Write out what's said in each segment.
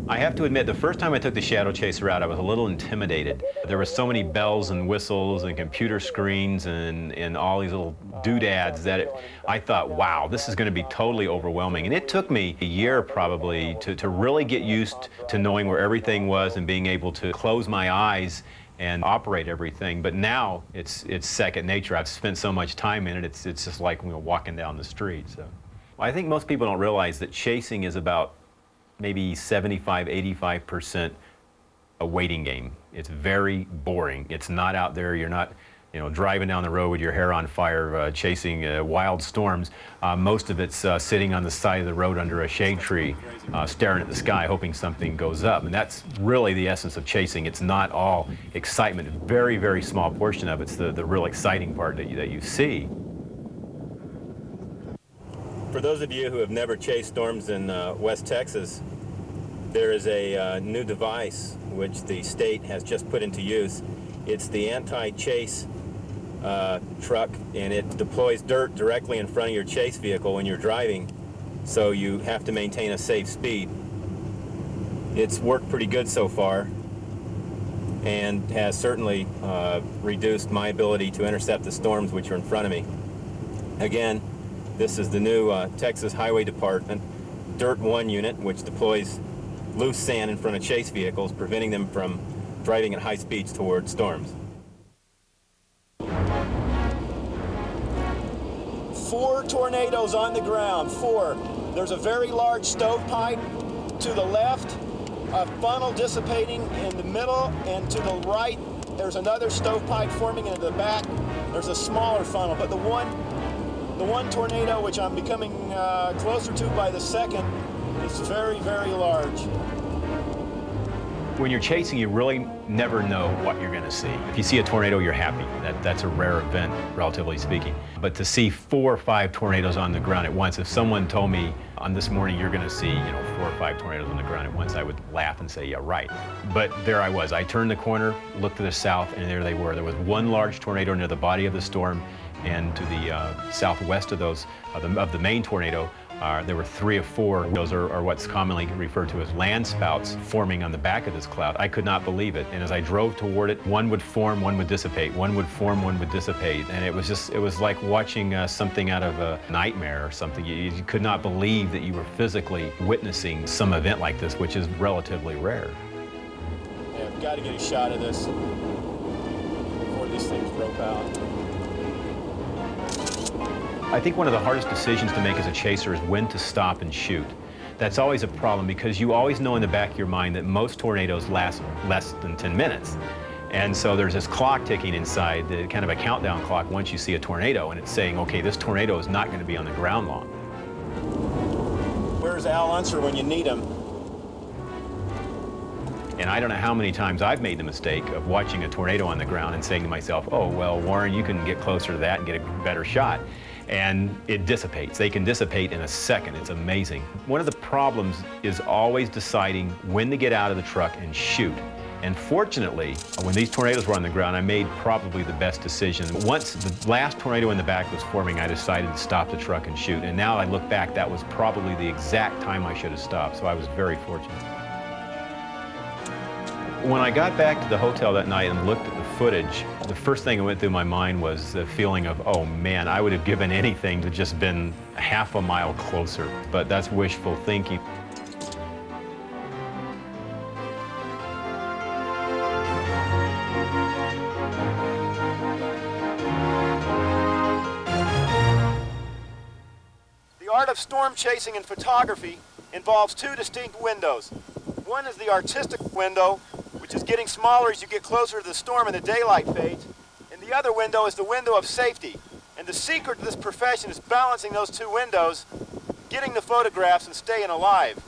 I have to admit, the first time I took the Shadow Chaser out, I was a little intimidated. There were so many bells and whistles and computer screens and all these little doodads that I thought, wow, this is going to be totally overwhelming. And it took me a year probably to really get used to knowing where everything was and being able to close my eyes and operate everything. But now it's second nature. I've spent so much time in it, it's just like walking down the street. So I think most people don't realize that chasing is about maybe 75, 85% a waiting game. It's very boring. It's not out there. You're not, driving down the road with your hair on fire, chasing wild storms. Most of it's sitting on the side of the road under a shade tree, staring at the sky, hoping something goes up. And that's really the essence of chasing. It's not all excitement. A very, very small portion of it's the real exciting part that you see. For those of you who have never chased storms in West Texas, there is a new device which the state has just put into use. It's the anti-chase truck, and it deploys dirt directly in front of your chase vehicle when you're driving, so you have to maintain a safe speed. It's worked pretty good so far and has certainly reduced my ability to intercept the storms which are in front of me. Again, this is the new Texas Highway Department Dirt 1 unit, which deploys loose sand in front of chase vehicles, preventing them from driving at high speeds toward storms. 4 tornadoes on the ground, 4. There's a very large stovepipe to the left, a funnel dissipating in the middle, and to the right there's another stovepipe forming into the back. There's a smaller funnel, but the one tornado, which I'm becoming closer to by the second, is very, very large. When you're chasing, you really never know what you're going to see. If you see a tornado, you're happy. That's a rare event, relatively speaking. But to see 4 or 5 tornadoes on the ground at once, if someone told me on this morning you're going to see 4 or 5 tornadoes on the ground at once, I would laugh and say, yeah, right. But there I was. I turned the corner, looked to the south, and there they were. There was one large tornado near the body of the storm, and to the southwest of those, of the main tornado, there were 3 or 4. Those are what's commonly referred to as land spouts forming on the back of this cloud. I could not believe it. And as I drove toward it, one would form, one would dissipate. One would form, one would dissipate. And it was like watching something out of a nightmare or something. You could not believe that you were physically witnessing some event like this, which is relatively rare. Yeah, we've got to get a shot of this before these things rope out. I think one of the hardest decisions to make as a chaser is when to stop and shoot. That's always a problem because you always know in the back of your mind that most tornadoes last less than 10 minutes. And so there's this clock ticking inside, kind of a countdown clock once you see a tornado, and it's saying, okay, this tornado is not going to be on the ground long. Where's Al Unser when you need him? And I don't know how many times I've made the mistake of watching a tornado on the ground and saying to myself, oh, well, Warren, you can get closer to that and get a better shot. And it dissipates. They can dissipate in a second. It's amazing. One of the problems is always deciding when to get out of the truck and shoot. And fortunately, when these tornadoes were on the ground, I made probably the best decision. Once the last tornado in the back was forming, I decided to stop the truck and shoot. And now I look back, that was probably the exact time I should have stopped. So I was very fortunate. When I got back to the hotel that night and looked at the footage, the first thing that went through my mind was the feeling of, oh man, I would have given anything to just been half a mile closer. But that's wishful thinking. The art of storm chasing in photography involves 2 distinct windows. One is the artistic window, which is getting smaller as you get closer to the storm and the daylight fades. And the other window is the window of safety. And the secret to this profession is balancing those 2 windows, getting the photographs and staying alive.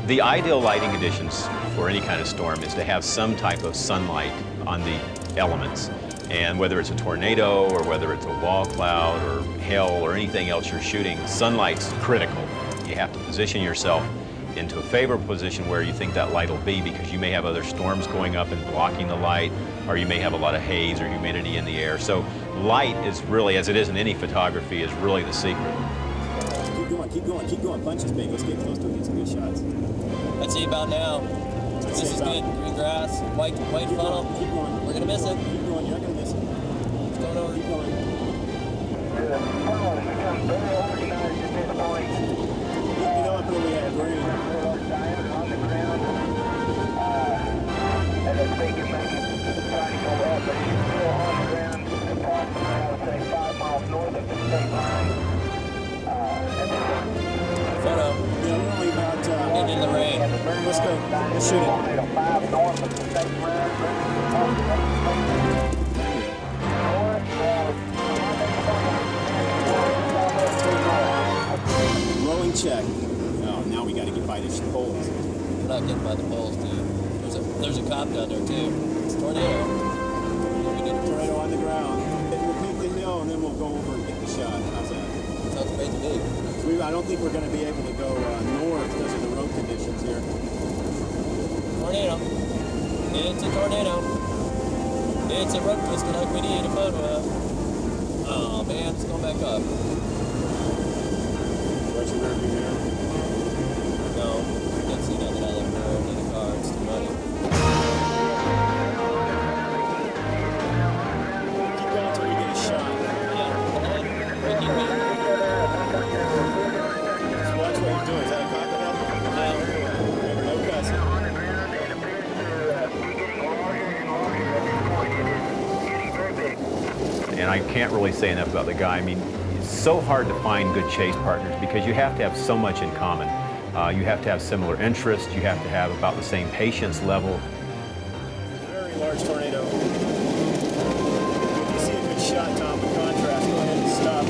The ideal lighting conditions for any kind of storm is to have some type of sunlight on the elements. And whether it's a tornado or whether it's a wall cloud or hail or anything else you're shooting, sunlight's critical. You have to position yourself into a favorable position where you think that light will be, because you may have other storms going up and blocking the light, or you may have a lot of haze or humidity in the air. So light is really, as it is in any photography, is really the secret. Keep going. Punch this baby. Let's get close to it, get some good shots. Let's see about now. This is good. Green grass, white funnel. Keep going. We're gonna miss it. Keep going. You're not gonna miss it. It's going over. Keep going. The funnel has become very organized at this point. Look it up where we have green. On the ground. And it's making trying to go up, but she's still on the ground, approximately, I would say, 5 miles north of the state line. Photo. Yeah, we're only about Getting in the rain. Let's go. Let's shoot it. 5 north of the state line. Rolling check. Oh, now we got to get by these poles. We're not getting by the poles, dude. There's a cop down there too. It's a tornado. We need a Tornado on the ground. We'll peak the hill and then we'll go over and get the shot. How's that? Sounds great to me. I don't think we're going to be able to go north because of the road conditions here. Tornado. It's a tornado. It's a road twister like we need a photo of. Oh man, it's going back up. What's your rearview mirror? No, I can't see nothing out of the mirror in the car. It's too muddy. Keep going until we get a shot. Yeah, breaking me. Just watch what you're doing. Is that a crocodile? Remember, no cussing. And I can't really say enough about the guy. I mean, it's so hard to find good chase partners because you have to have so much in common. You have to have similar interests. You have to have about the same patience level. Very large tornado. If you see a good shot, Tom, with contrast, go ahead and stop.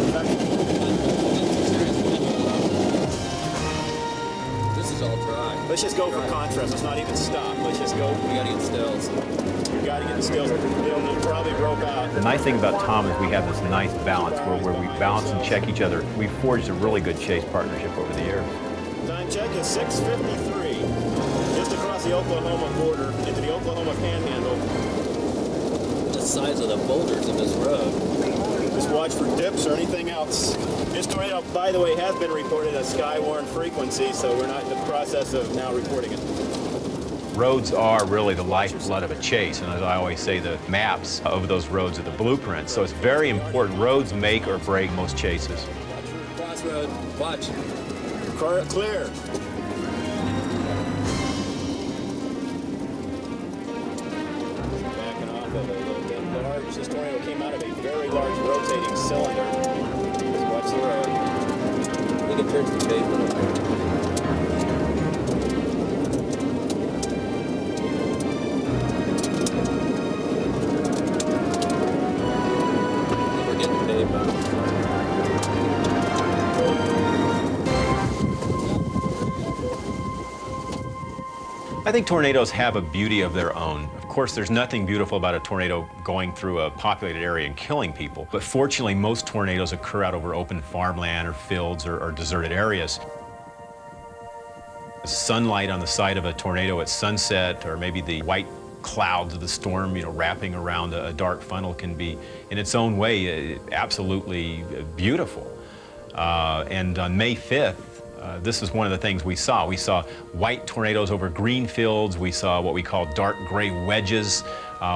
This is all dry. Let's just go for contrast. Let's not even stop. Let's just go. We gotta get stills. You got to get the stills. They'll probably rope out. The nice thing about Tom is we have this nice balance where we balance and check each other. We've forged a really good chase partnership over the years. Time check is 6:53. Just across the Oklahoma border into the Oklahoma Panhandle. The size of the boulders in this road. Just watch for dips or anything else. This tornado, by the way, has been reported as sky-worn frequency, so we're not in the process of now reporting it. Roads are really the lifeblood of a chase, and as I always say, the maps of those roads are the blueprints. So it's very important. Roads make or break most chases. Crossroad, watch. Clear. Backing off of it a little bit. Large. This tornado came out of a very large rotating cylinder. Just watch the road. I think it turns the pavement. We're getting pavement. I think tornadoes have a beauty of their own. Of course, there's nothing beautiful about a tornado going through a populated area and killing people. But fortunately, most tornadoes occur out over open farmland or fields or deserted areas. Sunlight on the side of a tornado at sunset, or maybe the white clouds of the storm, wrapping around a dark funnel, can be, in its own way, absolutely beautiful. And on May 5th, this is one of the things we saw. We saw white tornadoes over green fields. We saw what we call dark gray wedges.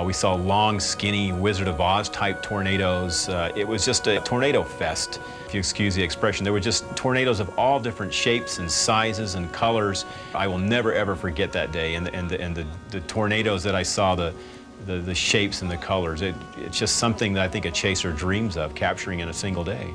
We saw long, skinny Wizard of Oz type tornadoes. It was just a tornado fest, if you excuse the expression. There were just tornadoes of all different shapes and sizes and colors. I will never ever forget that day, and the tornadoes that I saw, the shapes and the colors. It's just something that I think a chaser dreams of, capturing in a single day.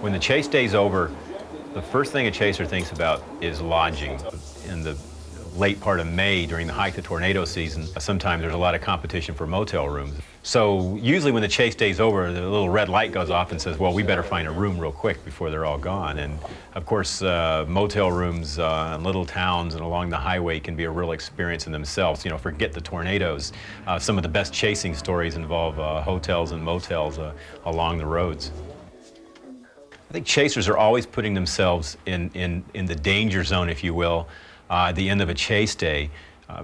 When the chase day's over, the first thing a chaser thinks about is lodging. And the late part of May during the height of tornado season, sometimes there's a lot of competition for motel rooms. So usually when the chase day's over, the little red light goes off and says, well, we better find a room real quick before they're all gone. And of course, motel rooms in little towns and along the highway can be a real experience in themselves. You know, forget the tornadoes. Some of the best chasing stories involve hotels and motels along the roads. I think chasers are always putting themselves in the danger zone, if you will, at the end of a chase day.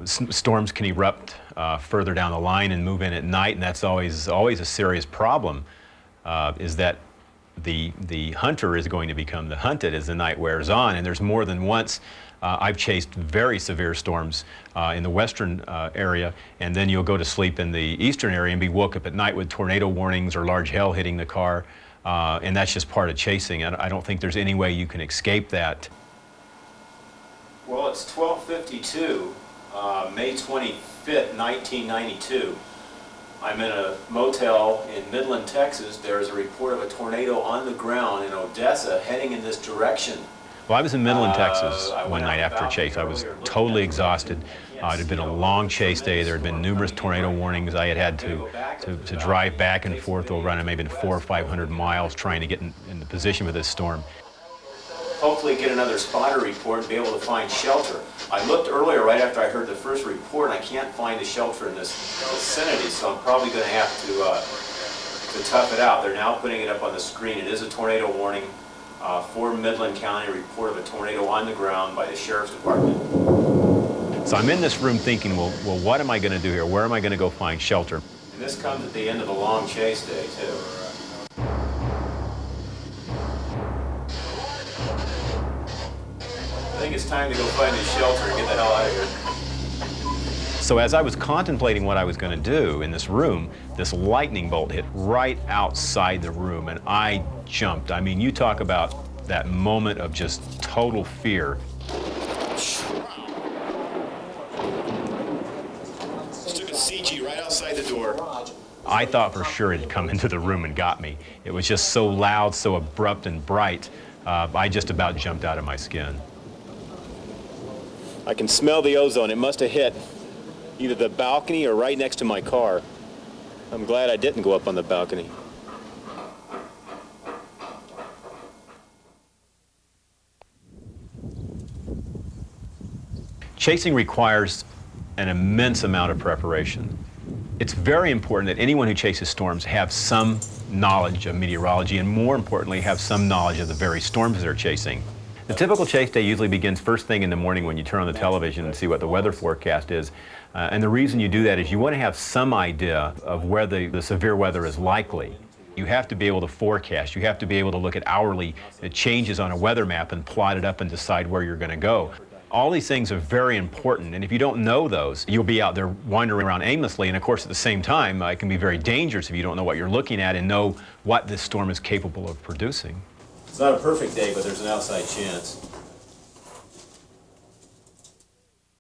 Storms can erupt further down the line and move in at night, and that's always a serious problem, is that the hunter is going to become the hunted as the night wears on. And there's more than once I've chased very severe storms in the western area, and then you'll go to sleep in the eastern area and be woke up at night with tornado warnings or large hail hitting the car. And that's just part of chasing. I don't think there's any way you can escape that. Well, it's 12:52, May 25th, 1992. I'm in a motel in Midland, Texas. There's a report of a tornado on the ground in Odessa heading in this direction. Well, I was in Midland, Texas one night after a chase. I was totally exhausted. It had been a long chase day. There had been numerous tornado warnings. I had to drive back and forth over maybe 400 or 500 miles trying to get in the position with this storm. Hopefully get another spotter report and be able to find shelter. I looked earlier right after I heard the first report, and I can't find a shelter in this vicinity, so I'm probably going to have to tough it out. They're now putting it up on the screen. It is a tornado warning for Midland County, report of a tornado on the ground by the Sheriff's Department. So I'm in this room thinking, well, what am I going to do here? Where am I going to go find shelter? And this comes at the end of a long chase day, too. I think it's time to go find a shelter and get the hell out of here. So as I was contemplating what I was going to do in this room, this lightning bolt hit right outside the room, and I jumped. I mean, you talk about that moment of just total fear. Took a CG right outside the door. I thought for sure it had come into the room and got me. It was just so loud, so abrupt and bright, I just about jumped out of my skin. I can smell the ozone. It must have hit either the balcony or right next to my car. I'm glad I didn't go up on the balcony. Chasing requires an immense amount of preparation. It's very important that anyone who chases storms have some knowledge of meteorology, and more importantly, have some knowledge of the very storms they're chasing. The typical chase day usually begins first thing in the morning when you turn on the television and see what the weather forecast is. And the reason you do that is you want to have some idea of where the severe weather is likely. You have to be able to forecast. You have to be able to look at hourly changes on a weather map and plot it up and decide where you're going to go. All these things are very important, and if you don't know those, you'll be out there wandering around aimlessly, and of course at the same time it can be very dangerous if you don't know what you're looking at and know what this storm is capable of producing. It's not a perfect day, but there's an outside chance.